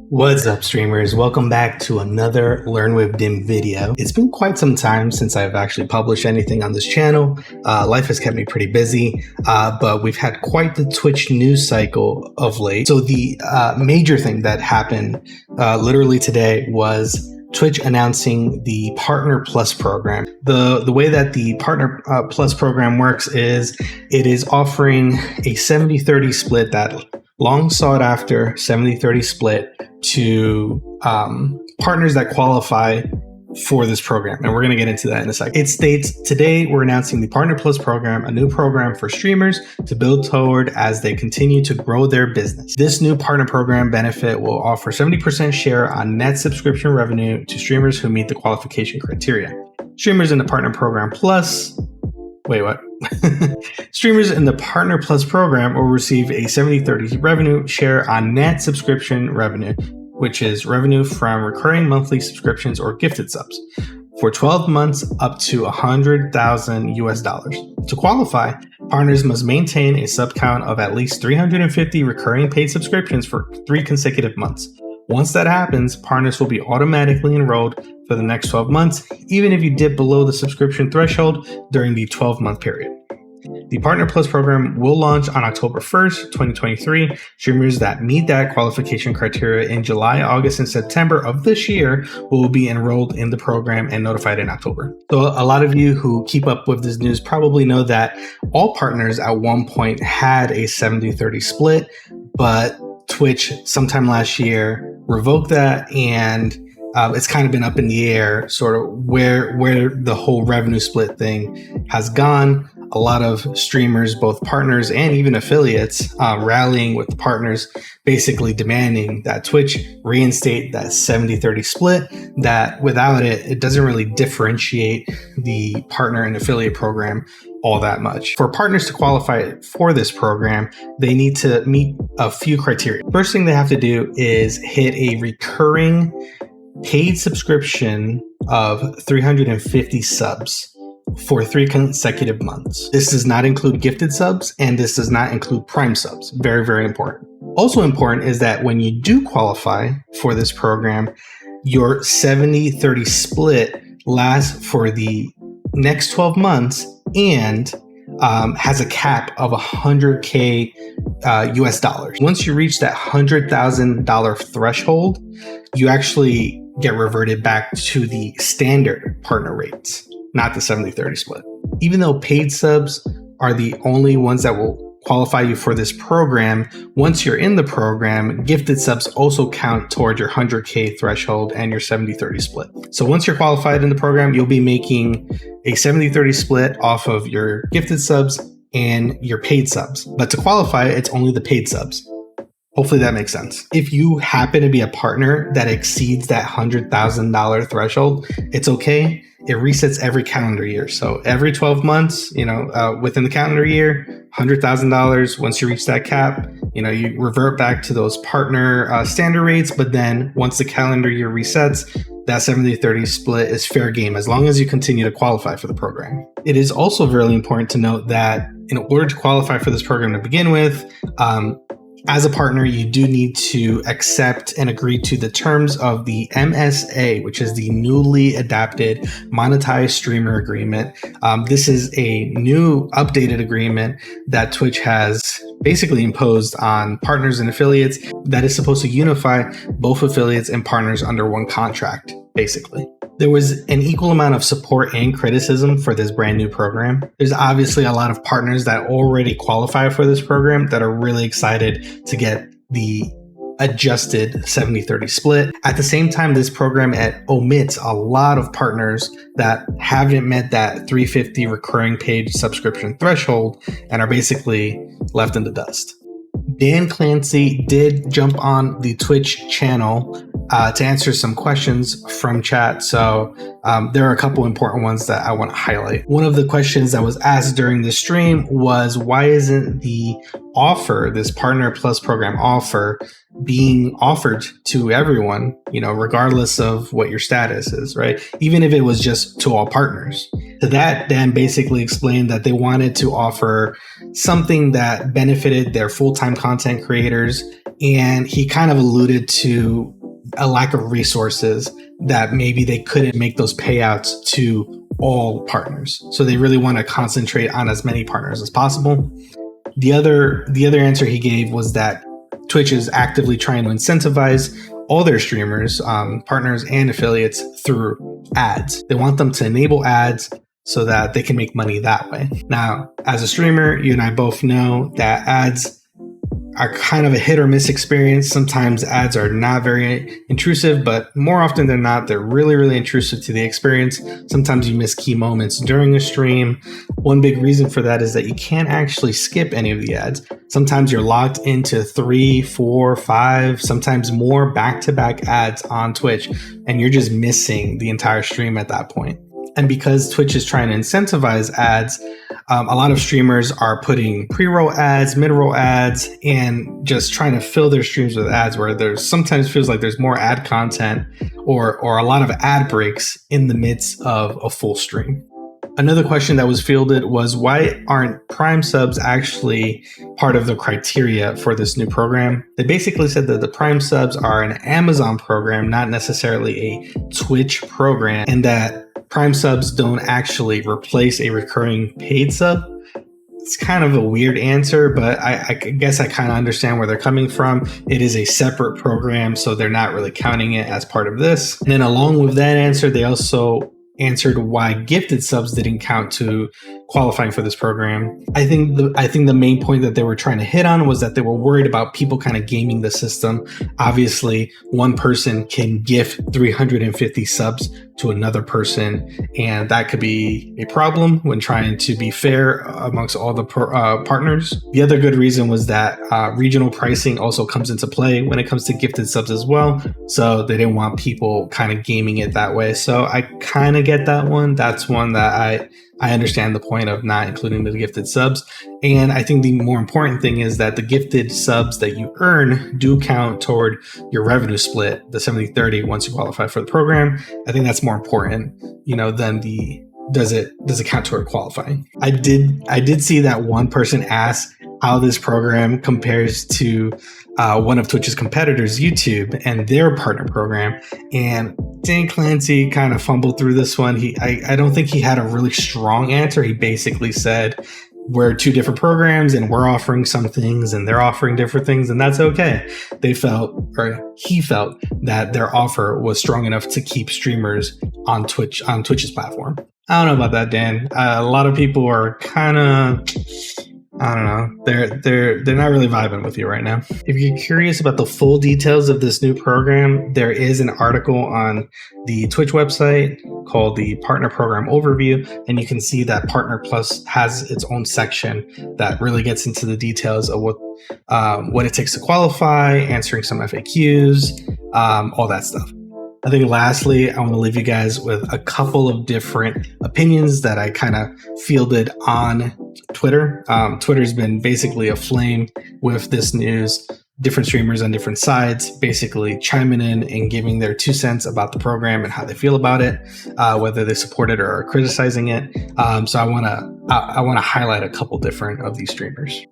What's up, streamers? Welcome back to another Learn with Dim video. It's been quite some time since I've actually published anything on this channel. Life has kept me pretty busy, but we've had quite the Twitch news cycle of late. So the major thing that happened literally today was Twitch announcing the Partner Plus program. The way that the Partner Plus program works is it is offering a 70-30 split, that long sought after 70-30 split, to partners that qualify for this program. And we're going to get into that in a second. It states, today we're announcing the Partner Plus program, a new program for streamers to build toward as they continue to grow their business. This new partner program benefit will offer 70% share on net subscription revenue to streamers who meet the qualification criteria. Streamers in the Partner Program Plus, wait, what? Streamers in the Partner Plus program will receive a 70-30 revenue share on net subscription revenue, which is revenue from recurring monthly subscriptions or gifted subs, for 12 months up to $100,000. To qualify, partners must maintain a sub count of at least 350 recurring paid subscriptions for 3 consecutive months. Once that happens, partners will be automatically enrolled for the next 12 months, even if you dip below the subscription threshold during the 12-month period. The Partner Plus program will launch on October 1st, 2023. Streamers that meet that qualification criteria in July, August, and September of this year will be enrolled in the program and notified in October. So a lot of you who keep up with this news probably know that all partners at one point had a 70-30 split, but Twitch sometime last year revoked that, and it's kind of been up in the air sort of where the whole revenue split thing has gone. A lot of streamers, both partners and even affiliates, rallying with the partners, basically demanding that Twitch reinstate that 70-30 split, that without it, it doesn't really differentiate the partner and affiliate program all that much. For partners to qualify for this program, they need to meet a few criteria. First thing they have to do is hit a recurring paid subscription of 350 subs for 3 consecutive months. This does not include gifted subs, and this does not include Prime subs. Very, very important. Also important is that when you do qualify for this program, your 70-30 split lasts for the next 12 months and has a cap of $100K US dollars. Once you reach that $100,000 threshold, you actually get reverted back to the standard partner rates, not the 70-30 split. Even though paid subs are the only ones that will qualify you for this program, once you're in the program, gifted subs also count toward your 100K threshold and your 70-30 split. So once you're qualified in the program, you'll be making a 70-30 split off of your gifted subs and your paid subs. But to qualify, it's only the paid subs. Hopefully that makes sense. If you happen to be a partner that exceeds that $100,000 threshold, it's okay. It resets every calendar year. So every 12 months, within the calendar year, $100,000. Once you reach that cap, you revert back to those partner standard rates. But then once the calendar year resets, that 70-30 split is fair game as long as you continue to qualify for the program. It is also really important to note that in order to qualify for this program to begin with, as a partner, you do need to accept and agree to the terms of the MSA, which is the newly adapted Monetized Streamer Agreement. This is a new updated agreement that Twitch has basically imposed on partners and affiliates that is supposed to unify both affiliates and partners under one contract, basically. There was an equal amount of support and criticism for this brand new program. There's obviously a lot of partners that already qualify for this program that are really excited to get the adjusted 70-30 split. At the same time, this program omits a lot of partners that haven't met that 350 recurring paid subscription threshold and are basically left in the dust. Dan Clancy did jump on the Twitch channel to answer some questions from chat. So there are a couple important ones that I want to highlight. One of the questions that was asked during the stream was, why isn't the offer, this Partner Plus program offer, being offered to everyone, regardless of what your status is, right? Even if it was just to all partners. To that, Dan basically explained that they wanted to offer something that benefited their full-time content creators. And he kind of alluded to a lack of resources that maybe they couldn't make those payouts to all partners. So they really want to concentrate on as many partners as possible. The other answer he gave was that Twitch is actively trying to incentivize all their streamers, partners and affiliates through ads. They want them to enable ads so that they can make money that way. Now, as a streamer, you and I both know that ads are kind of a hit or miss experience. Sometimes ads are not very intrusive, but more often than not, they're really, really intrusive to the experience. Sometimes you miss key moments during a stream. One big reason for that is that you can't actually skip any of the ads. Sometimes you're locked into 3, 4, 5, sometimes more back-to-back ads on Twitch, and you're just missing the entire stream at that point. And because Twitch is trying to incentivize ads, a lot of streamers are putting pre-roll ads, mid-roll ads, and just trying to fill their streams with ads where there's sometimes feels like there's more ad content or a lot of ad breaks in the midst of a full stream. Another question that was fielded was, why aren't Prime subs actually part of the criteria for this new program? They basically said that the Prime subs are an Amazon program, not necessarily a Twitch program, and that Prime subs don't actually replace a recurring paid sub. It's kind of a weird answer, but I guess I kind of understand where they're coming from. It is a separate program, so they're not really counting it as part of this. And then along with that answer, they also answered why gifted subs didn't count to qualifying for this program. I think the main point that they were trying to hit on was that they were worried about people kind of gaming the system. Obviously, one person can gift 350 subs to another person, and that could be a problem when trying to be fair amongst all the partners. The other good reason was that regional pricing also comes into play when it comes to gifted subs as well, so they didn't want people kind of gaming it that way. So I kind of get that one. That's one that I understand the point of not including the gifted subs. And I think the more important thing is that the gifted subs that you earn do count toward your revenue split, the 70-30, once you qualify for the program. I think that's more important, than the does it count toward qualifying. I did see that one person asked how this program compares to one of Twitch's competitors, YouTube, and their partner program. And Dan Clancy kind of fumbled through this one. I don't think he had a really strong answer. He basically said, we're two different programs and we're offering some things and they're offering different things, and that's okay. He felt that their offer was strong enough to keep streamers on Twitch's platform. I don't know about that, Dan. A lot of people are kind of, I don't know. They're not really vibing with you right now. If you're curious about the full details of this new program, there is an article on the Twitch website called the Partner Program Overview, and you can see that Partner Plus has its own section that really gets into the details of what it takes to qualify, answering some FAQs, all that stuff. I think lastly, I want to leave you guys with a couple of different opinions that I kind of fielded on Twitter. Twitter's been basically aflame with this news. Different streamers on different sides basically chiming in and giving their 2 cents about the program and how they feel about it, whether they support it or are criticizing it. So I want to highlight a couple different of these streamers.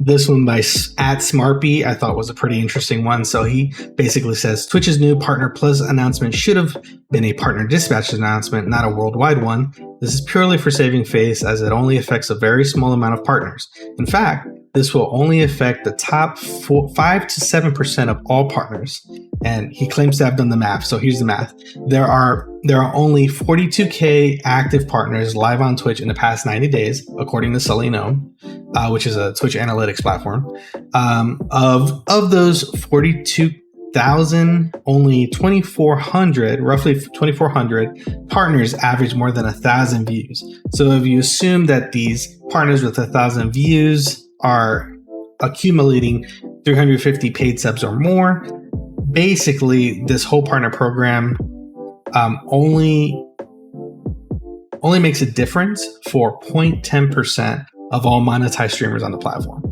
This one by @Smartbee I thought was a pretty interesting one. So he basically says, Twitch's new Partner Plus announcement should have been a partner dispatch announcement, not a worldwide one. This is purely for saving face, as it only affects a very small amount of partners. In fact, this will only affect the top 5 to 7% of all partners. And he claims to have done the math. So here's the math. There are only 42K active partners live on Twitch in the past 90 days, according to Sully Gnome, which is a Twitch analytics platform. Of those 42,000, only 2,400, roughly 2,400 partners average more than 1,000 views. So if you assume that these partners with 1,000 views are accumulating 350 paid subs or more, basically this whole partner program only makes a difference for 0.10% of all monetized streamers on the platform.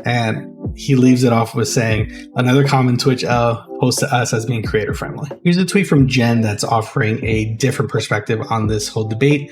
And he leaves it off with saying, another common Twitch post to us as being creator friendly. Here's a tweet from Jen that's offering a different perspective on this whole debate.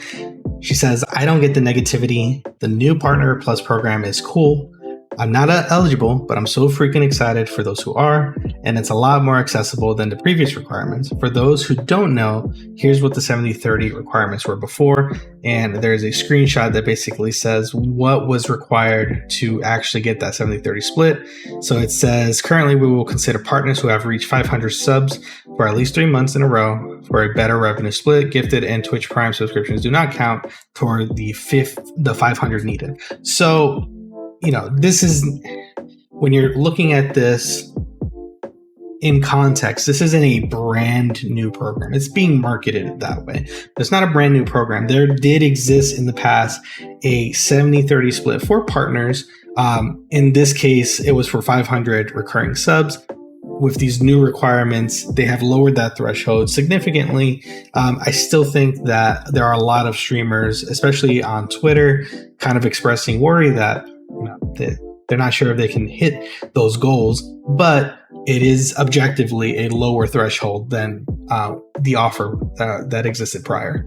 She says, I don't get the negativity. The new Partner Plus program is cool. I'm not eligible, but I'm so freaking excited for those who are, and it's a lot more accessible than the previous requirements. For those who don't know, here's what the 70/30 requirements were before, and there's a screenshot that basically says what was required to actually get that 70/30 split. So it says, currently we will consider partners who have reached 500 subs for at least 3 months in a row for a better revenue split. Gifted and Twitch Prime subscriptions do not count toward the 500 needed. So, this is, when you're looking at this in context, this isn't a brand new program. It's being marketed that way. It's not a brand new program. There did exist in the past a 70/30 split for partners. In this case, it was for 500 recurring subs. With these new requirements, they have lowered that threshold significantly. I still think that there are a lot of streamers, especially on Twitter, kind of expressing worry that they're not sure if they can hit those goals, but it is objectively a lower threshold than the offer that existed prior.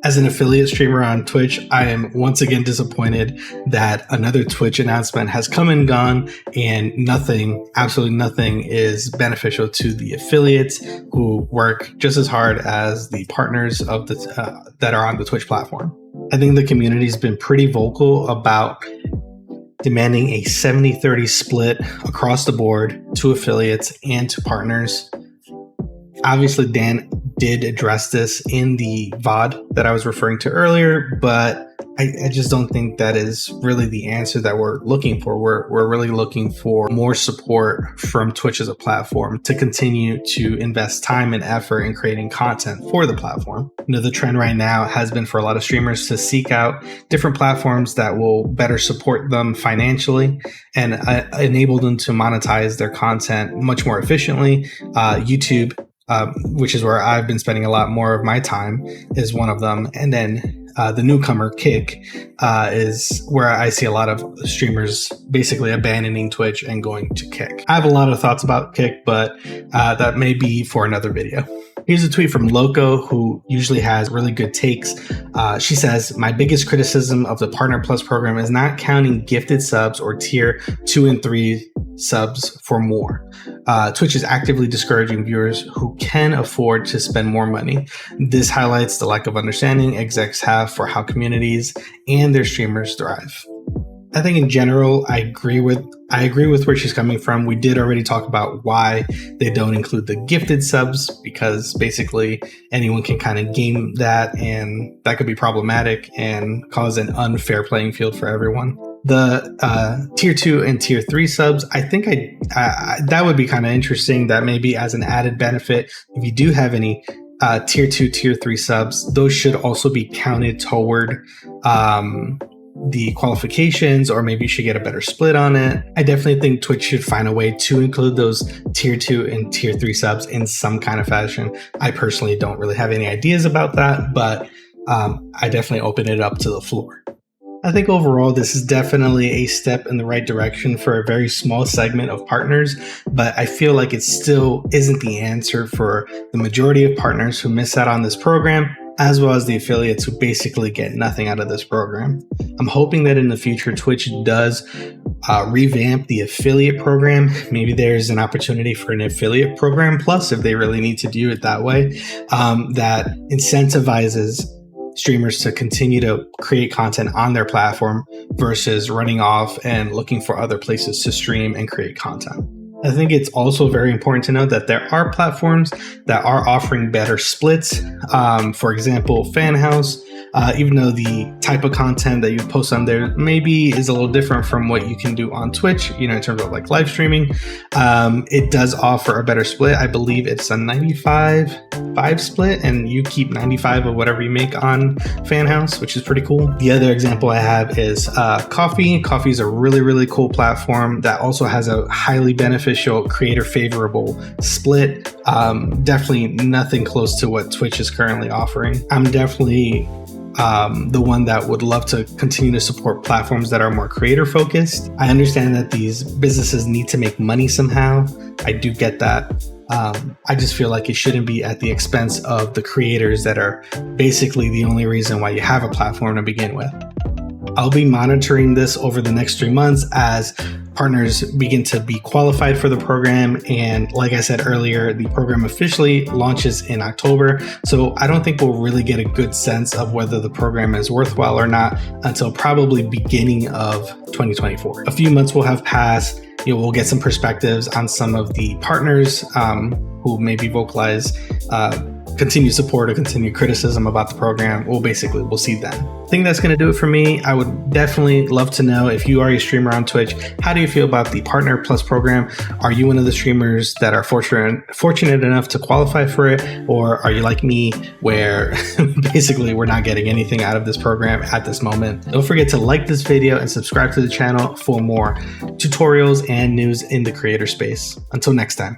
As an affiliate streamer on Twitch, I am once again disappointed that another Twitch announcement has come and gone, and absolutely nothing is beneficial to the affiliates who work just as hard as the partners of that are on the Twitch platform. I think the community's been pretty vocal about demanding a 70/30 split across the board to affiliates and to partners. Obviously, Dan did address this in the VOD that I was referring to earlier, but I just don't think that is really the answer that we're looking for. We're really looking for more support from Twitch as a platform to continue to invest time and effort in creating content for the platform. The trend right now has been for a lot of streamers to seek out different platforms that will better support them financially and enable them to monetize their content much more efficiently. YouTube, which is where I've been spending a lot more of my time, is one of them. And then the newcomer, Kick, is where I see a lot of streamers basically abandoning Twitch and going to Kick. I have a lot of thoughts about Kick, but that may be for another video. Here's a tweet from Loco, who usually has really good takes. She says, "My biggest criticism of the Partner Plus program is not counting gifted subs or tier 2 and 3 subs for more. Twitch is actively discouraging viewers who can afford to spend more money. This highlights the lack of understanding execs have for how communities and their streamers thrive." I think in general, I agree with where she's coming from. We did already talk about why they don't include the gifted subs, because basically anyone can kind of game that, and that could be problematic and cause an unfair playing field for everyone. The tier 2 and tier 3 subs, I think that would be kind of interesting, that maybe as an added benefit, if you do have any tier 2, tier 3 subs, those should also be counted toward the qualifications, or maybe you should get a better split on it. I definitely think Twitch should find a way to include those tier 2 and tier 3 subs in some kind of fashion. I personally don't really have any ideas about that, but I definitely open it up to the floor. I think overall, this is definitely a step in the right direction for a very small segment of partners, but I feel like it still isn't the answer for the majority of partners who miss out on this program, as well as the affiliates who basically get nothing out of this program. I'm hoping that in the future, Twitch does revamp the affiliate program. Maybe there's an opportunity for an affiliate program plus, if they really need to do it that way, that incentivizes streamers to continue to create content on their platform versus running off and looking for other places to stream and create content. I think it's also very important to note that there are platforms that are offering better splits. For example, Fan House, even though the type of content that you post on there maybe is a little different from what you can do on Twitch, in terms of like live streaming, it does offer a better split. I believe it's a 95/5 split, and you keep 95 of whatever you make on Fan House, which is pretty cool. The other example I have is Coffee. Coffee is a really, really cool platform that also has a highly beneficial, creator favorable split. Definitely nothing close to what Twitch is currently offering. I'm definitely the one that would love to continue to support platforms that are more creator focused. I understand that these businesses need to make money somehow. I do get that. I just feel like it shouldn't be at the expense of the creators that are basically the only reason why you have a platform to begin with. I'll be monitoring this over the next 3 months as partners begin to be qualified for the program. And like I said earlier, the program officially launches in October. So I don't think we'll really get a good sense of whether the program is worthwhile or not until probably beginning of 2024. A few months will have passed. We'll get some perspectives on some of the partners who maybe vocalize continued support or continued criticism about the program. We'll see then. I think that's going to do it for me. I would definitely love to know, if you are a streamer on Twitch, how do you feel about the Partner Plus program? Are you one of the streamers that are fortunate enough to qualify for it? Or are you like me, where basically we're not getting anything out of this program at this moment? Don't forget to like this video and subscribe to the channel for more tutorials and news in the creator space. Until next time.